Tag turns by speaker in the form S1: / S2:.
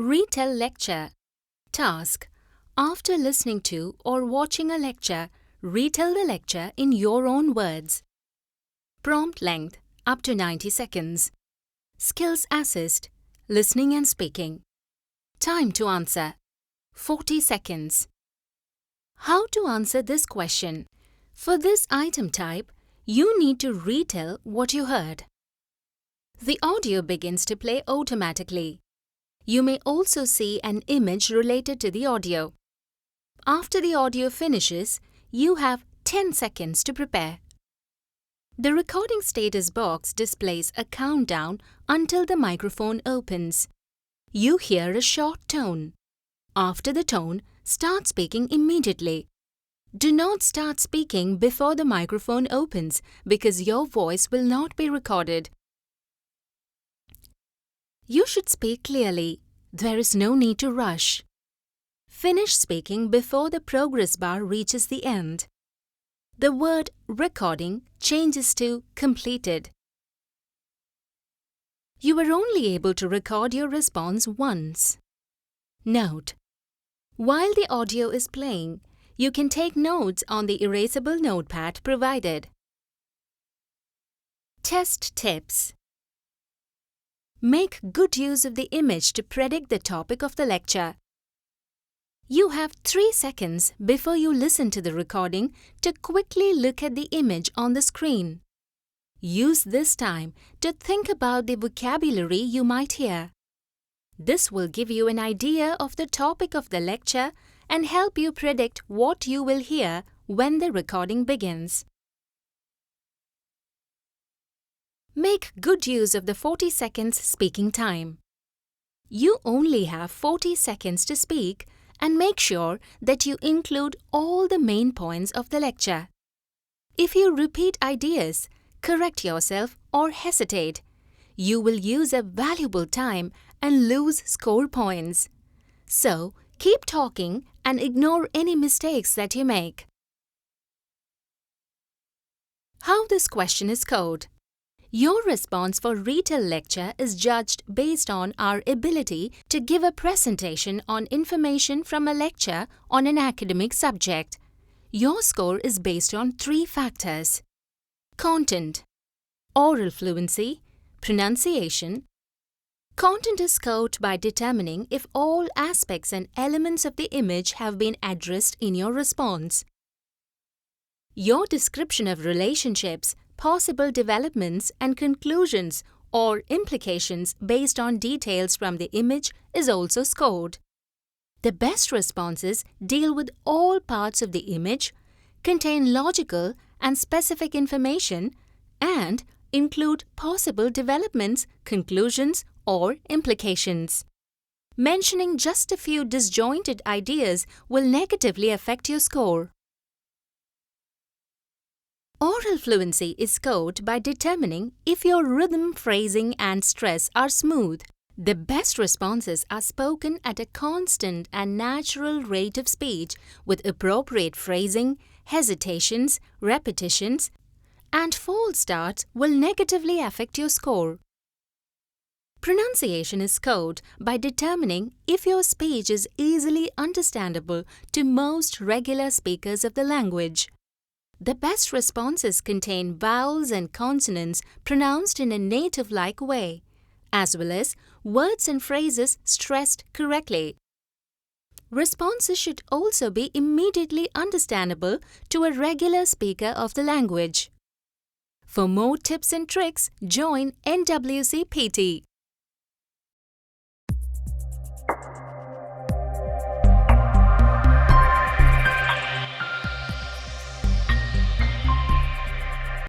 S1: Retell lecture. Task. After listening to or watching a lecture, retell the lecture in your own words. Prompt length up to 90 seconds. Skills assist. Listening and speaking. Time to answer 40 seconds. How to answer this question? For this item type, you need to retell what you heard. The audio begins to play automatically. You may also see an image related to the audio. After the audio finishes, you have 10 seconds to prepare. The recording status box displays a countdown until the microphone opens. You hear a short tone. After the tone, start speaking immediately. Do not start speaking before the microphone opens because your voice will not be recorded. You should speak clearly. There is no need to rush. Finish speaking before the progress bar reaches the end. The word recording changes to completed. You are only able to record your response once. Note: while the audio is playing, you can take notes on the erasable notepad provided. Test tips. Make good use of the image to predict the topic of the lecture. You have 3 seconds before you listen to the recording to quickly look at the image on the screen. Use this time to think about the vocabulary you might hear. This will give you an idea of the topic of the lecture and help you predict what you will hear when the recording begins. Make good use of the 40 seconds speaking time. You only have 40 seconds to speak and make sure that you include all the main points of the lecture. If you repeat ideas, correct yourself or hesitate, you will use a valuable time and lose score points. So, keep talking and ignore any mistakes that you make. How this question is scored. Your response for retell lecture is judged based on our ability to give a presentation on information from a lecture on an academic subject. Your score is based on 3 factors: content, oral fluency, pronunciation. Content is scored by determining if all aspects and elements of the image have been addressed in your response. Your description of relationships, possible developments and conclusions or implications based on details from the image is also scored. The best responses deal with all parts of the image, contain logical and specific information, and include possible developments, conclusions, or implications. Mentioning just a few disjointed ideas will negatively affect your score. Oral fluency is scored by determining if your rhythm, phrasing, and stress are smooth. The best responses are spoken at a constant and natural rate of speech with appropriate phrasing, hesitations, repetitions, and false starts will negatively affect your score. Pronunciation is scored by determining if your speech is easily understandable to most regular speakers of the language. The best responses contain vowels and consonants pronounced in a native-like way, as well as words and phrases stressed correctly. Responses should also be immediately understandable to a regular speaker of the language. For more tips and tricks, join NWC PT.